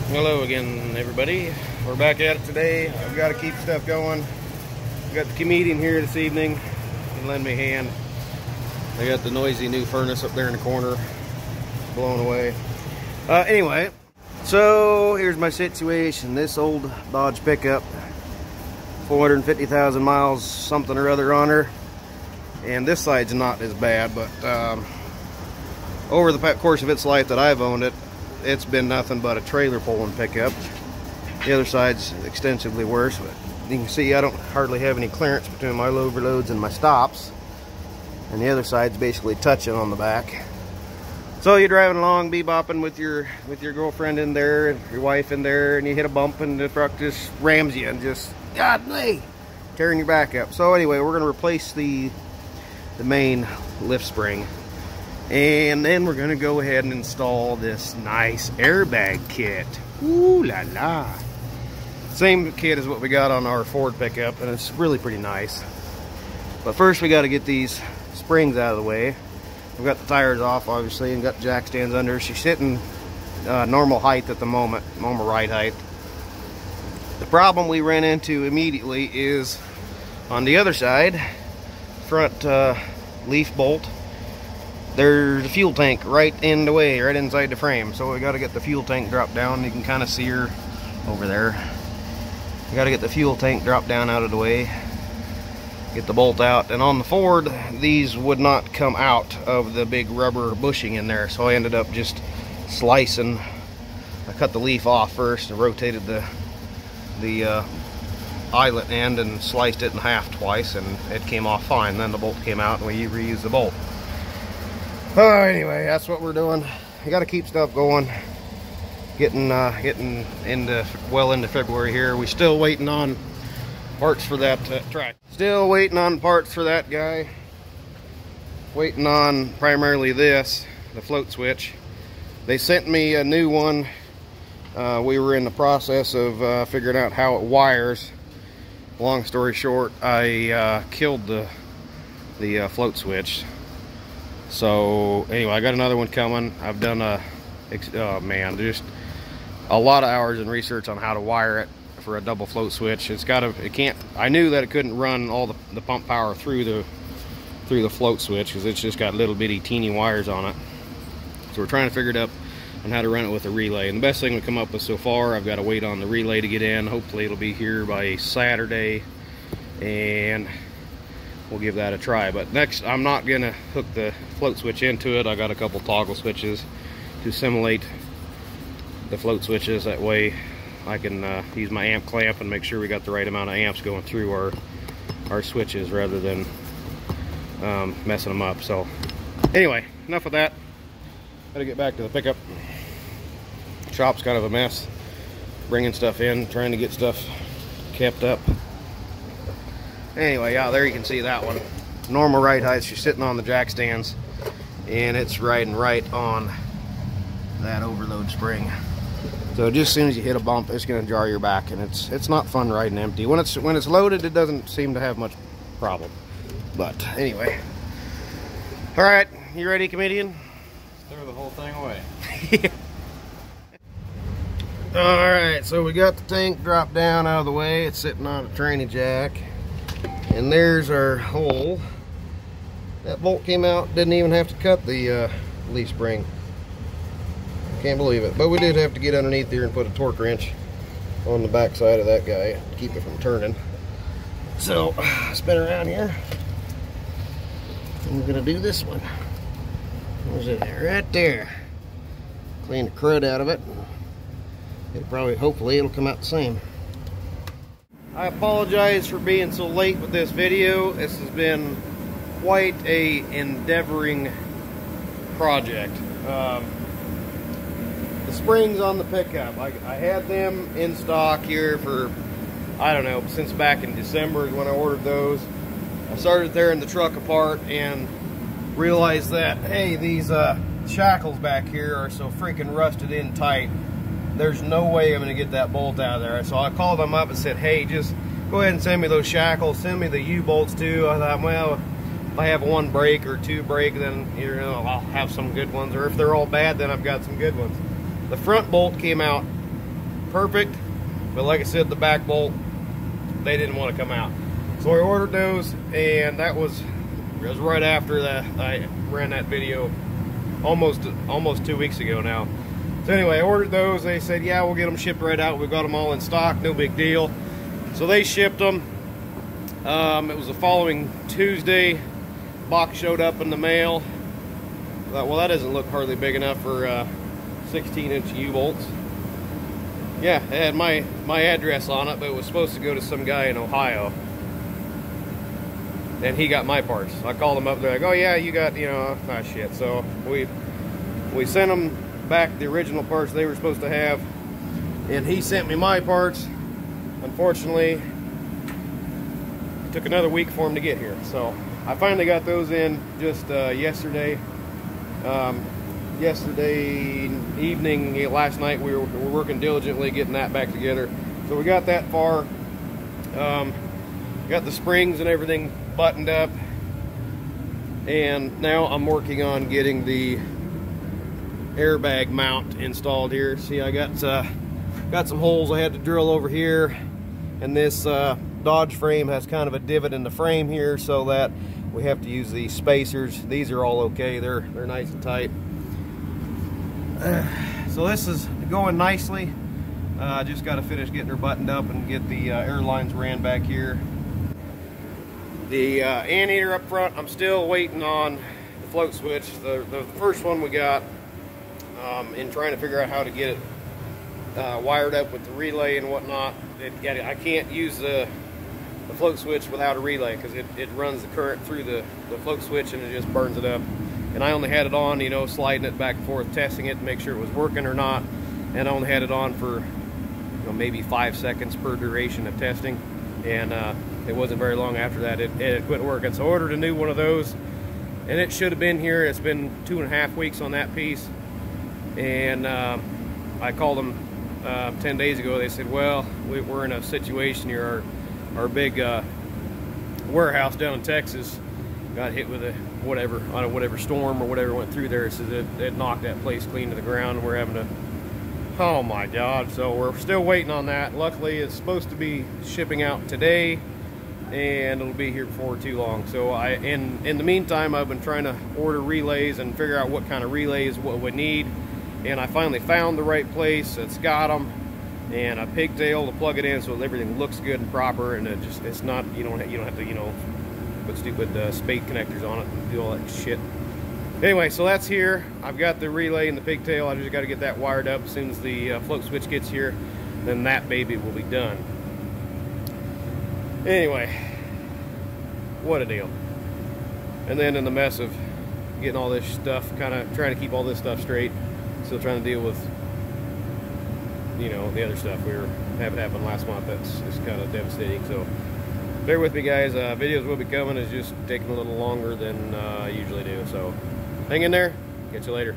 Hello again, everybody. We're back at it today. I've got to keep stuff going. I've got the comedian here this evening. He can lend me a hand. I got the noisy new furnace up there in the corner, blowing away. Anyway, so here's my situation. This old Dodge pickup, 450,000 miles, something or other on her. And this side's not as bad, but over the course of its life that I've owned it, it's been nothing but a trailer pulling pickup. The other side's extensively worse, but you can see I don't hardly have any clearance between my overloads and my stops, and the other side's basically touching on the back. So you're driving along, bebopping with your girlfriend in there and your wife in there, and you hit a bump and the truck just rams you and just godly tearing your back up. So anyway, we're going to replace the main lift spring. And then we're going to go ahead and install this nice airbag kit. Ooh la la. Same kit as what we got on our Ford pickup, and it's really pretty nice. But first we got to get these springs out of the way. We've got the tires off, obviously, and got jack stands under. She's sitting normal height at the moment, normal ride height. The problem we ran into immediately is on the other side, front leaf bolt. There's a fuel tank right in the way, right inside the frame. So we got to get the fuel tank dropped down. You can kind of see her over there. We got to get the fuel tank dropped down out of the way. Get the bolt out. And on the Ford, these would not come out of the big rubber bushing in there. So I ended up just slicing. I cut the leaf off first and rotated the eyelet end and sliced it in half twice, and it came off fine. Then the bolt came out and we reused the bolt. Anyway, that's what we're doing. You got to keep stuff going. Getting well into February here. We still waiting on parts for that track. Still waiting on parts for that guy. Waiting on primarily this, the float switch. They sent me a new one. We were in the process of figuring out how it wires. Long story short, I killed the float switch. So anyway, I got another one coming. I've done just a lot of hours in research on how to wire it for a double float switch. I knew that it couldn't run all the pump power through the float switch because it's just got little bitty teeny wires on it. So we're trying to figure it out on how to run it with a relay. And the best thing we come up with so far, I've got to wait on the relay to get in. Hopefully it'll be here by Saturday, and we'll give that a try. But next, I'm not gonna hook the float switch into it. I got a couple toggle switches to simulate the float switches. That way I can use my amp clamp and make sure we got the right amount of amps going through our switches rather than messing them up. So anyway, enough of that. Gotta get back to the pickup. Shop's kind of a mess. Bringing stuff in, trying to get stuff kept up. Anyway, yeah, there you can see that one. Normal ride height. She's sitting on the jack stands, and it's riding right on that overload spring. So just as soon as you hit a bump, it's going to jar your back, and it's not fun riding empty. When it's loaded, it doesn't seem to have much problem. But anyway, all right, you ready, comedian? Throw the whole thing away. Yeah. All right, so we got the tank dropped down out of the way. It's sitting on a tranny jack. And there's our hole. That bolt came out, didn't even have to cut the leaf spring. Can't believe it. But we did have to get underneath here and put a torque wrench on the back side of that guy to keep it from turning. So, spin around here. I'm gonna do this one. Where's it at? Right there. Clean the crud out of it. Hopefully it'll come out the same. I apologize for being so late with this video. This has been quite a endeavoring project. The springs on the pickup, I had them in stock here for, I don't know, since back in December is when I ordered those. I started tearing the truck apart and realized that, hey, these shackles back here are so freaking rusted in tight. There's no way I'm going to get that bolt out of there. So I called them up and said, hey, just go ahead and send me those shackles. Send me the U-bolts too. I thought, well, if I have one break or two break, then I'll have some good ones. Or if they're all bad, then I've got some good ones. The front bolt came out perfect, but like I said, the back bolt, they didn't want to come out. So I ordered those, and it was right after that I ran that video almost 2 weeks ago now. So anyway, I ordered those. They said, yeah, we'll get them shipped right out. We've got them all in stock, no big deal. So they shipped them. It was the following Tuesday. Box showed up in the mail. I thought, well, that doesn't look hardly big enough for 16-inch U-bolts. Yeah, it had my address on it, but it was supposed to go to some guy in Ohio. And he got my parts. I called him up, they're like, oh yeah, you got, you know, ah shit. So we sent them back the original parts they were supposed to have, and he sent me my parts. Unfortunately, it took another week for him to get here. So I finally got those in just yesterday. Yesterday evening, last night, we were working diligently getting that back together. So we got that far. Got the springs and everything buttoned up, and now I'm working on getting the airbag mount installed here. See, I got some holes I had to drill over here, and this Dodge frame has kind of a divot in the frame here, so that we have to use these spacers. These are all okay, they're nice and tight. So this is going nicely. Just got to finish getting her buttoned up and get the air lines ran back here. The anteater up front, I'm still waiting on the float switch. The first one we got, in trying to figure out how to get it wired up with the relay and whatnot. I can't use the float switch without a relay, because it runs the current through the float switch and it just burns it up. And I only had it on, you know, sliding it back and forth, testing it to make sure it was working or not. And I only had it on for, you know, maybe 5 seconds per duration of testing. And it wasn't very long after that it quit working. So I ordered a new one of those, and it should have been here. It's been 2.5 weeks on that piece. And I called them 10 days ago. They said, well, we're in a situation here. Our big warehouse down in Texas got hit with whatever storm or whatever went through there. So it knocked that place clean to the ground, and we're having to, oh my God. So we're still waiting on that. Luckily, it's supposed to be shipping out today, and it'll be here before too long. So in the meantime, I've been trying to order relays and figure out what kind of relays what we need. And I finally found the right place that's got them, and a pigtail to plug it in so everything looks good and proper, and it's not, you don't have to, you know, put stupid spade connectors on it and do all that shit. Anyway, so that's here. I've got the relay and the pigtail. I just got to get that wired up. As soon as the float switch gets here, then that baby will be done. Anyway, what a deal. And then in the mess of getting all this stuff, kind of trying to keep all this stuff straight, still trying to deal with, you know, the other stuff we were having happen last month. That's just kind of devastating. So bear with me, guys. Videos will be coming. It's just taking a little longer than I usually do. So hang in there. Catch you later.